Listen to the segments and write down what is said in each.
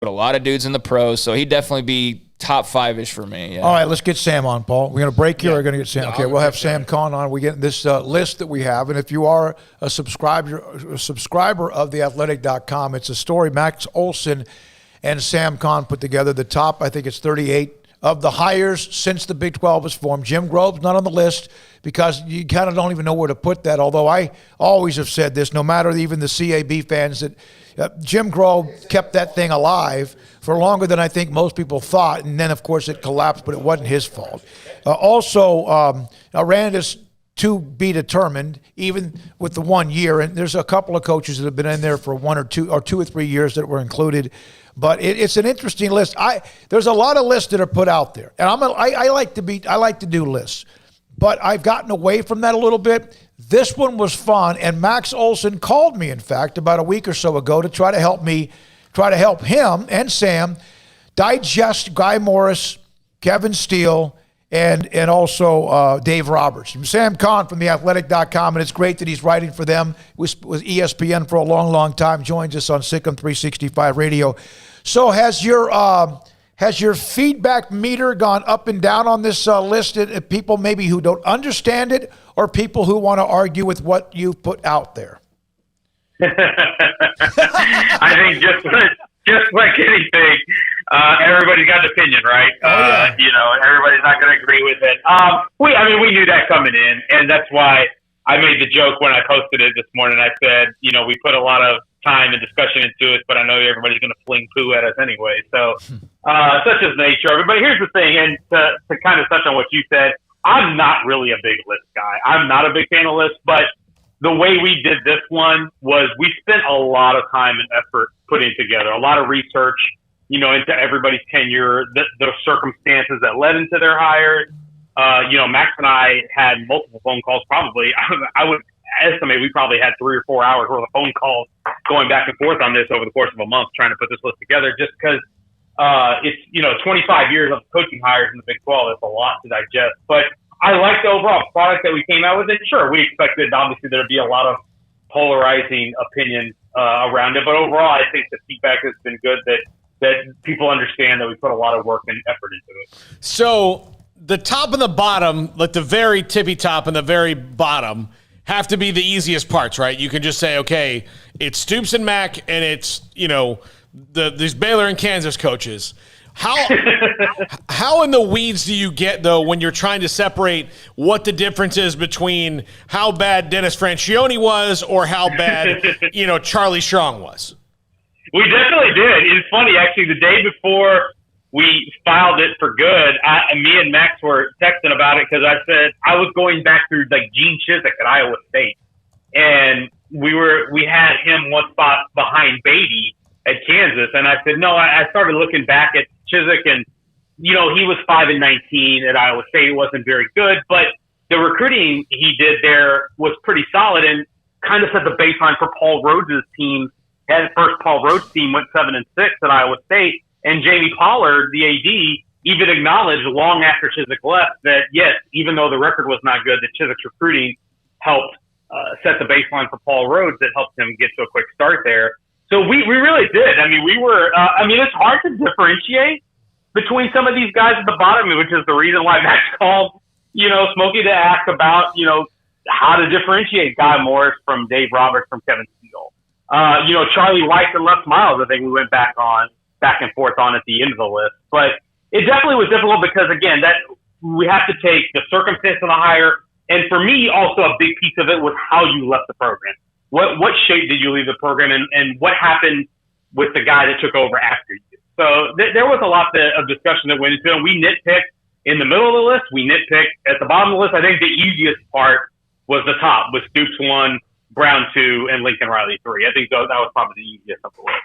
a lot of dudes in the pros, so he'd definitely be top 5-ish for me. Yeah. All right, let's get Sam on, Paul. We're going to break here. We're going to get Sam. Okay, we'll have Sam Kahn on. We get this list that we have, and if you are a subscriber of theathletic.com, it's a story Max Olson and Sam Kahn put together. The top, I think it's 38 of the hires since the Big 12 was formed. Jim Grove's not on the list because you kind of don't even know where to put that, although I always have said this, no matter even the CAB fans, that Jim Grove kept that thing alive for longer than I think most people thought, and then, of course, it collapsed, but it wasn't his fault. Aranda's to be determined, even with the 1 year, and there's a couple of coaches that have been in there for 1 or 2 or 3 years that were included, but it's an interesting list. There's a lot of lists that are put out there, and I like to do lists, but I've gotten away from that a little bit. This one was fun, and Max Olson called me, in fact, about a week or so ago to try to help him and Sam digest Guy Morris, Kevin Steele, and also Dave Roberts. Sam Kahn from theathletic.com, and it's great that he's writing for them. Was ESPN for a long, long time, joins us on SicEm365 Radio. So has your feedback meter gone up and down on this list? People maybe who don't understand it, or people who want to argue with what you put out there? I think just like anything, everybody's got an opinion, right? Everybody's not going to agree with it. We knew that coming in, and that's why I made the joke when I posted it this morning. I said, we put a lot of time and discussion into it, but I know everybody's going to fling poo at us anyway. So, such is nature of it. But here's the thing, and to kind of touch on what you said, I'm not really a big list guy. I'm not a big fan of lists, but the way we did this one was we spent a lot of time and effort putting together a lot of research, into everybody's tenure, the circumstances that led into their hires. Max and I had multiple phone calls. Probably, I would estimate we probably had 3 or 4 hours worth of phone calls going back and forth on this over the course of a month, trying to put this list together. Just because it's 25 years of coaching hires in the Big 12. It's a lot to digest, but I like the overall product that we came out with. And sure, we expected obviously there'd be a lot of polarizing opinions around it, but overall, I think the feedback has been good. That people understand that we put a lot of work and effort into it. So the top and the bottom, like the very tippy top and the very bottom, have to be the easiest parts, right? You can just say, okay, it's Stoops and Mack, and it's these Baylor and Kansas coaches. How in the weeds do you get, though, when you're trying to separate what the difference is between how bad Dennis Francione was or how bad, Charlie Strong was? We definitely did. It's funny, actually, the day before we filed it for good, me and Max were texting about it because I said I was going back through like Gene Chizik at Iowa State, and we had him one spot behind Beatty at Kansas, and I said no. I started looking back at Chizik, and he was 5-19 at Iowa State. It wasn't very good, but the recruiting he did there was pretty solid and kind of set the baseline for Paul Rhodes' team. At first, Paul Rhodes' team went 7-6 at Iowa State, and Jamie Pollard, the AD, even acknowledged long after Chizik left that yes, even though the record was not good, that Chizik's recruiting helped set the baseline for Paul Rhodes that helped him get to a quick start there. So we really did. I mean, it's hard to differentiate between some of these guys at the bottom, which is the reason why Max called, Smokey to ask about, how to differentiate Guy Morris from Dave Roberts from Kevin Steele. Charlie Weiss and Les Miles, I think we went back and forth on at the end of the list. But it definitely was difficult because, again, that we have to take the circumstance of the hire. And for me, also a big piece of it was how you left the program. What shape did you leave the program in, and what happened with the guy that took over after you? So there was a lot of discussion that went into it. And we nitpicked in the middle of the list. We nitpicked at the bottom of the list. I think the easiest part was the top, with Stoops 1, Brown 2, and Lincoln Riley 3. I think that was probably the easiest of the list.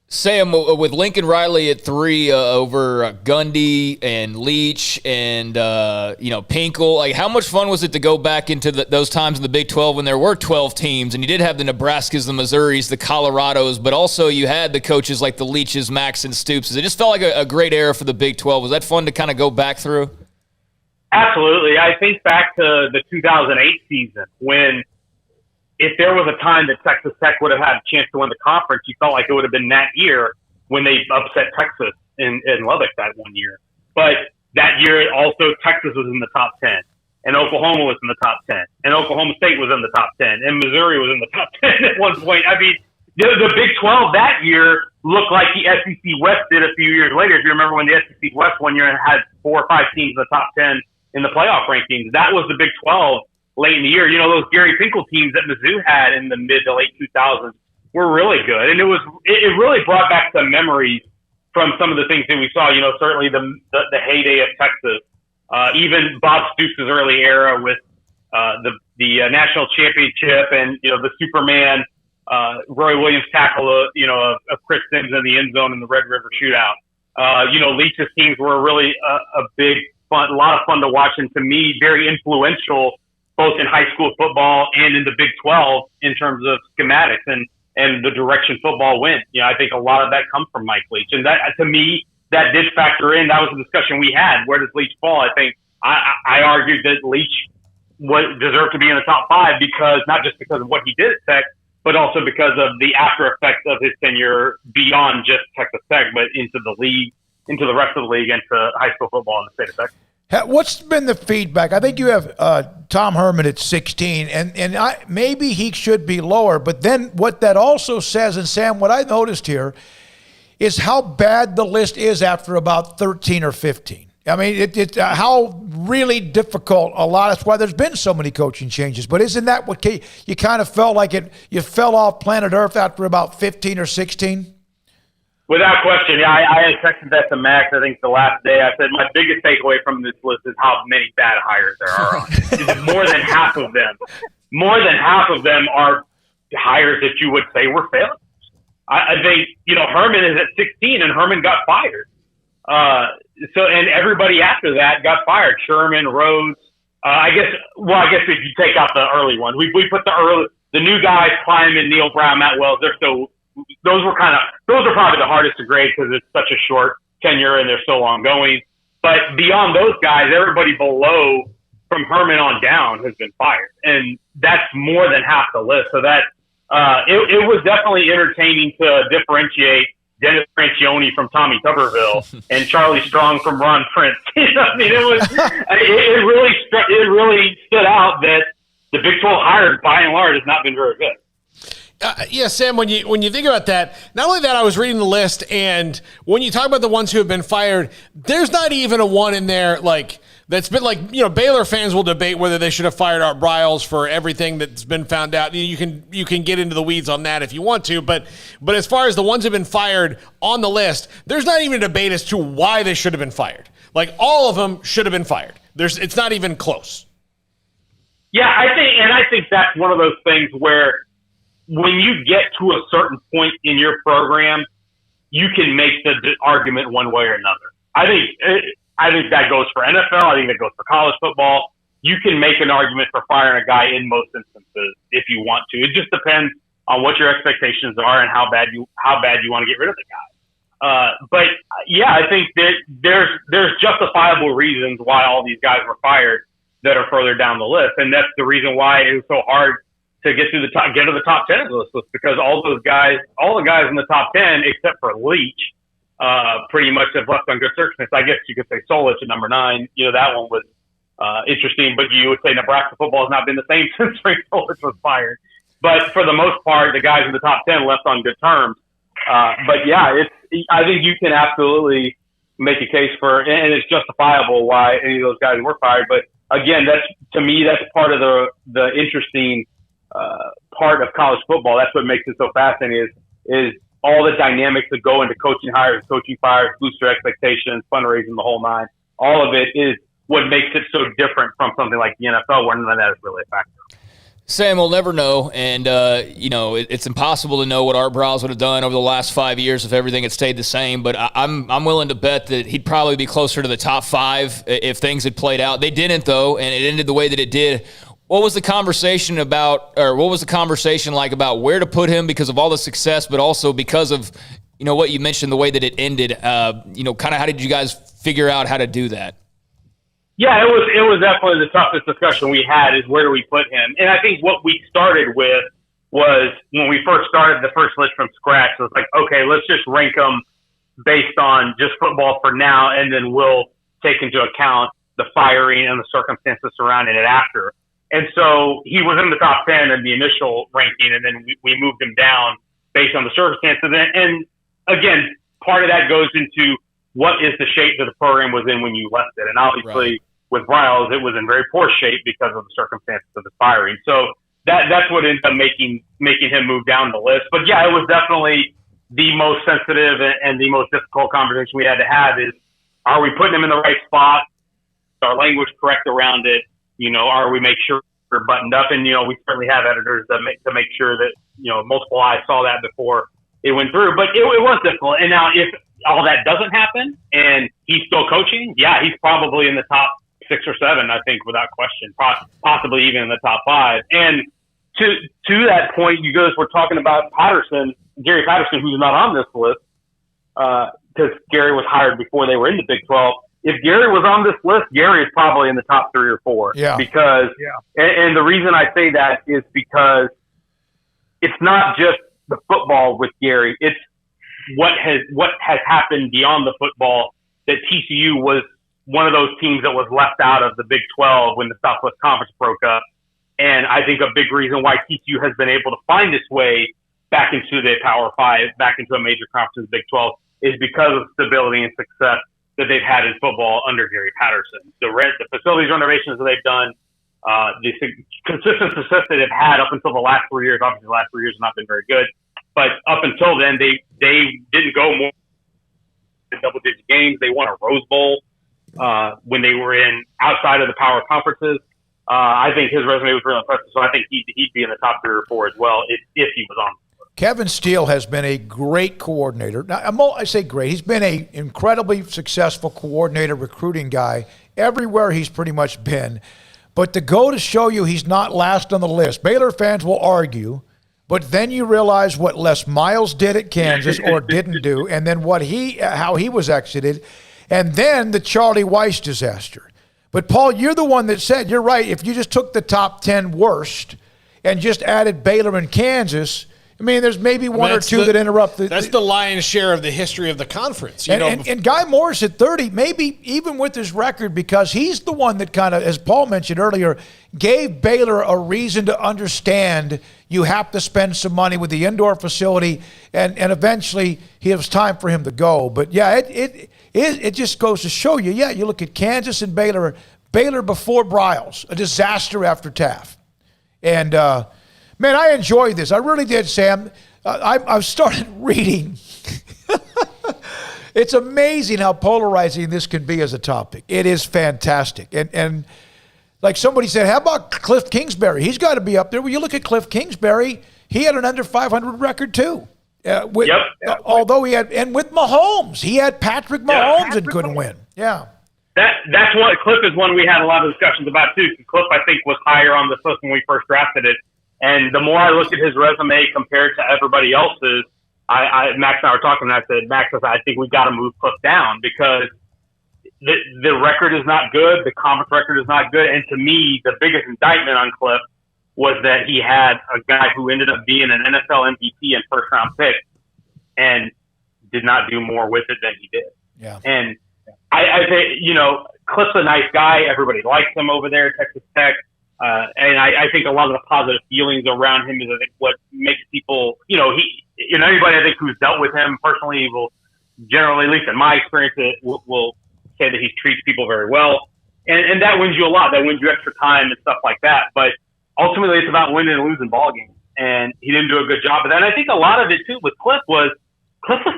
Sam, with Lincoln Riley at 3 over Gundy and Leach and Pinkel, like how much fun was it to go back into those times in the Big 12 when there were 12 teams and you did have the Nebraskas, the Missouris, the Colorados, but also you had the coaches like the Leaches, Max, and Stoops. It just felt like a great era for the Big 12. Was that fun to kind of go back through? Absolutely. I think back to the 2008 season when if there was a time that Texas Tech would have had a chance to win the conference, you felt like it would have been that year. when they upset Texas in Lubbock that one year. But that year also Texas was in the top 10, and Oklahoma was in the top 10, and Oklahoma State was in the top 10, and Missouri was in the top 10 at one point. I mean, the Big 12 that year looked like the SEC West did a few years later. If you remember when the SEC West one year had 4 or 5 teams in the top 10 in the playoff rankings, that was the Big 12 late in the year. You know, those Gary Pinkel teams that Mizzou had in the mid to late 2000s were really good. And it really brought back some memories from some of the things that we saw. You know, certainly the heyday of Texas, even Bob Stoops' early era with the national championship, and, you know, the Superman Roy Williams tackle, of Chris Sims in the end zone in the Red River Shootout. You know, Leach's teams were really a lot of fun to watch, and to me, very influential both in high school football and in the Big 12 in terms of schematics and the direction football went. You know, I think a lot of that comes from Mike Leach, and that, to me, that did factor in. That was a discussion we had. Where does Leach fall? I think I argued that Leach deserved to be in the top 5 not just because of what he did at Tech, but also because of the after effects of his tenure beyond just Texas Tech, but into the league, into the rest of the league, into high school football in the state of Texas. What's been the feedback? I think you have Tom Herman at 16, and maybe he should be lower. But then what that also says, and Sam, what I noticed here is how bad the list is after about 13 or 15. I mean, how really difficult a lot. That's why there's been so many coaching changes. But isn't that what you kind of felt like you fell off planet Earth after about 15 or 16? Without question, yeah. I had texted that to Max, I think, the last day. I said my biggest takeaway from this list is how many bad hires there are on it. More than half of them are hires that you would say were failures. I think, Herman is at 16, and Herman got fired. And everybody after that got fired. Sherman, Rhodes. I guess if you take out the early ones, we put the new guys, Kleiman, Neil Brown, Matt Wells. Those are probably the hardest to grade because it's such a short tenure and they're so ongoing. But beyond those guys, everybody below from Herman on down has been fired, and that's more than half the list. So that it was definitely entertaining to differentiate Dennis Francione from Tommy Tuberville and Charlie Strong from Ron Prince. I mean, it really stood out that the Big 12 hires by and large has not been very good. Yeah, Sam, when you think about that, not only that, I was reading the list, and when you talk about the ones who have been fired, there's not even a one in there that's been Baylor fans will debate whether they should have fired Art Briles for everything that's been found out. You can get into the weeds on that if you want to, but as far as the ones who have been fired on the list, there's not even a debate as to why they should have been fired. Like, all of them should have been fired. It's not even close. Yeah, I think that's one of those things where when you get to a certain point in your program, you can make the argument one way or another. I think that goes for NFL. I think that goes for college football. You can make an argument for firing a guy in most instances if you want to. It just depends on what your expectations are and how bad you want to get rid of the guy. But yeah, I think that there's justifiable reasons why all these guys were fired that are further down the list, and that's the reason why it was so hard to get to the top 10 of the list, because all the guys in the top 10 except for Leach, pretty much have left on good searches. I guess you could say Solich at number 9. That one was interesting, but you would say Nebraska football has not been the same since Frank Solich was fired. But for the most part, the guys in the top 10 left on good terms. But yeah, I think you can absolutely make a case for, and it's justifiable why any of those guys were fired. But again, that's part of the interesting part of college football. That's what makes it so fascinating is all the dynamics that go into coaching hires, coaching fires, booster expectations, fundraising, the whole nine. All of it is what makes it so different from something like the NFL, where none of that is really a factor. Sam, we'll never know, and it's impossible to know what Art Briles would have done over the last 5 years if everything had stayed the same. But I'm willing to bet that he'd probably be closer to the top 5 if things had played out. They didn't, though, and it ended the way that it did. What was the conversation like about where to put him because of all the success, but also because of what you mentioned, the way that it ended? Kind of how did you guys figure out how to do that? Yeah, it was definitely the toughest discussion we had, is where do we put him? And I think what we started with was, when we first started the first list from scratch, it was like, okay, let's just rank them based on just football for now, and then we'll take into account the firing and the circumstances surrounding it after. And so he was in the top 10 in the initial ranking, and then we moved him down based on the circumstances. And again, part of that goes into what is the shape that the program was in when you left it. And obviously with Briles, it was in very poor shape because of the circumstances of the firing. So that's what ended up making him move down the list. But yeah, it was definitely the most sensitive and the most difficult conversation we had to have is, are we putting him in the right spot? Is our language correct around it? Are we make sure we're buttoned up? And, we certainly have editors to make sure that, multiple eyes saw that before it went through. But it was difficult. And now if all that doesn't happen and he's still coaching, yeah, he's probably in the top 6 or 7, I think, without question, possibly even in the top 5. And to that point, you guys were talking about Gary Patterson, who's not on this list, because Gary was hired before they were in the Big 12. If Gary was on this list, Gary is probably in the top 3 or 4. Yeah. Because, and the reason I say that is because it's not just the football with Gary. It's what has happened beyond the football, that TCU was one of those teams that was left out of the Big 12 when the Southwest Conference broke up. And I think a big reason why TCU has been able to find its way back into the Power 5, back into a major conference in the Big 12, is because of stability and success that they've had in football under Gary Patterson. The facilities renovations that they've done, the consistent success that they've had up until the last 3 years. Obviously, the last 3 years have not been very good. But up until then, they didn't go more than double-digit games. They won a Rose Bowl when they were in outside of the power conferences. I think his resume was really impressive, so I think he'd be in the top 3 or 4 as well if he was on. Kevin Steele has been a great coordinator. Now, I say great. He's been an incredibly successful coordinator, recruiting guy everywhere he's pretty much been. But to go to show you he's not last on the list, Baylor fans will argue, but then you realize what Les Miles did at Kansas or didn't do, and then how he was exited, and then the Charlie Weiss disaster. But, Paul, you're the one that said, you're right, if you just took the top 10 worst and just added Baylor and Kansas, I mean, there's maybe one or two that interrupt. That's the lion's share of the history of the conference. And Guy Morris at 30, maybe even with his record, because he's the one that kind of, as Paul mentioned earlier, gave Baylor a reason to understand you have to spend some money with the indoor facility, and eventually it was time for him to go. But, yeah, it just goes to show you, you look at Kansas and Baylor before Briles, a disaster after Taft. And, man, I enjoyed this. I really did, Sam. I've started reading. It's amazing how polarizing this can be as a topic. It is fantastic. And like somebody said, how about Cliff Kingsbury? He's got to be up there. Well, you look at Cliff Kingsbury, he had an under 500 record too. Although he had, and with Mahomes, he had Patrick Mahomes and couldn't win. Yeah. That's what Cliff is one we had a lot of discussions about too. Cliff, I think, was higher on the list when we first drafted it. And the more I looked at his resume compared to everybody else's, Max and I were talking, and I said, Max, I think we got to move Cliff down because the record is not good. The conference record is not good. And to me, the biggest indictment on Cliff was that he had a guy who ended up being an NFL MVP and first-round pick and did not do more with it than he did. Yeah. And I say, Cliff's a nice guy. Everybody likes him over there at Texas Tech. And I think a lot of the positive feelings around him is, I think, what makes people, anybody I think who's dealt with him personally will generally, at least in my experience, will say that he treats people very well. And that wins you a lot. That wins you extra time and stuff like that. But ultimately, it's about winning and losing ball games. And he didn't do a good job of that. And I think a lot of it, too, with Cliff was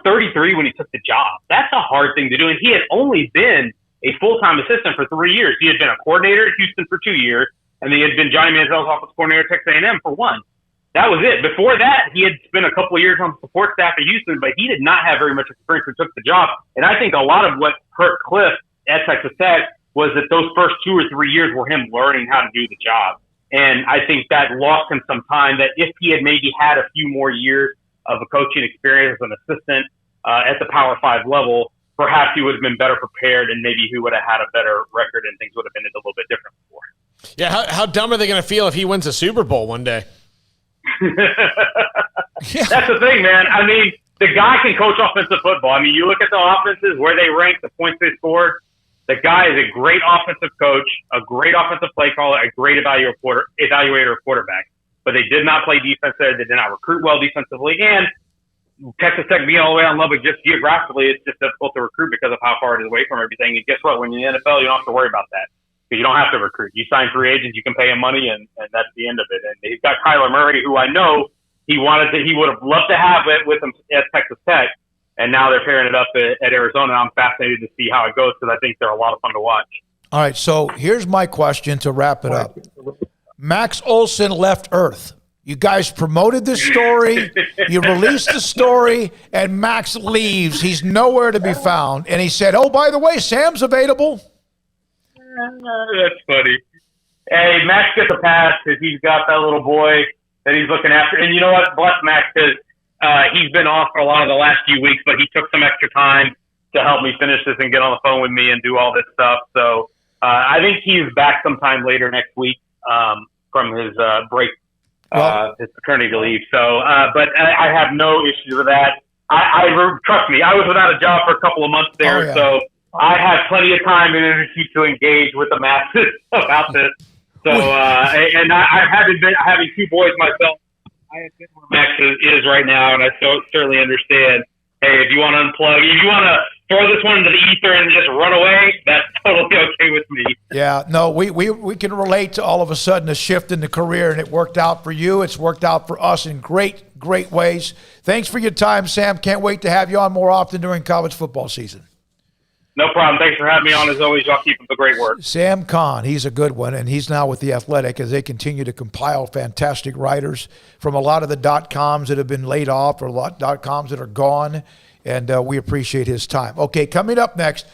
33 when he took the job. That's a hard thing to do. And he had only been a full-time assistant for 3 years. He had been a coordinator at Houston for 2 years. And he had been Johnny Manziel's offensive coordinator at Texas A&M for 1. That was it. Before that, he had spent a couple of years on the support staff at Houston, but he did not have very much experience when he took the job. And I think a lot of what hurt Cliff at Texas Tech was that those first 2 or 3 years were him learning how to do the job. And I think that lost him some time, that if he had maybe had a few more years of a coaching experience as an assistant at the Power 5 level, perhaps he would have been better prepared and maybe he would have had a better record and things would have been a little bit different for him. Yeah, how dumb are they going to feel if he wins a Super Bowl one day? That's the thing, man. I mean, the guy can coach offensive football. I mean, you look at the offenses, where they rank, the points they scored. The guy is a great offensive coach, a great offensive play caller, a great evaluator of quarterback. But they did not play defense there. They did not recruit well defensively. And Texas Tech being all the way on Lubbock, just geographically, it's just difficult to recruit because of how far it is away from everything. And guess what? When you're in the NFL, you don't have to worry about that. Because you don't have to recruit. You sign free agents, you can pay them money, and that's the end of it. And they've got Kyler Murray, who I know he would have loved to have it with him at Texas Tech. And now they're pairing it up at Arizona. I'm fascinated to see how it goes because I think they're a lot of fun to watch. All right, so here's my question to wrap it up. Max Olson left Earth. You guys promoted this story. You released the story, and Max leaves. He's nowhere to be found. And he said, oh, by the way, Sam's available. That's funny. Hey, Max gets a pass because he's got that little boy that he's looking after. And you know what? Bless Max, because he's been off for a lot of the last few weeks, but he took some extra time to help me finish this and get on the phone with me and do all this stuff. So I think he's back sometime later next week from his break, his paternity leave. So, but I have no issues with that. Trust me, I was without a job for a couple of months there, so I have plenty of time and energy to engage with the masses about this. So, and I haven't been having two boys myself. I have been where Max is right now, and I certainly understand. Hey, if you want to unplug, if you want to throw this one into the ether and just run away, that's totally okay with me. Yeah, no, we can relate to all of a sudden a shift in the career, and it worked out for you. It's worked out for us in great ways. Thanks for your time, Sam. Can't wait to have you on more often during college football season. No problem. Thanks for having me on. As always, y'all keep up the great work. Sam Kahn, he's a good one, and he's now with The Athletic as they continue to compile fantastic writers from a lot of the .coms that have been laid off or a lot .coms that are gone, and we appreciate his time. Okay, coming up next,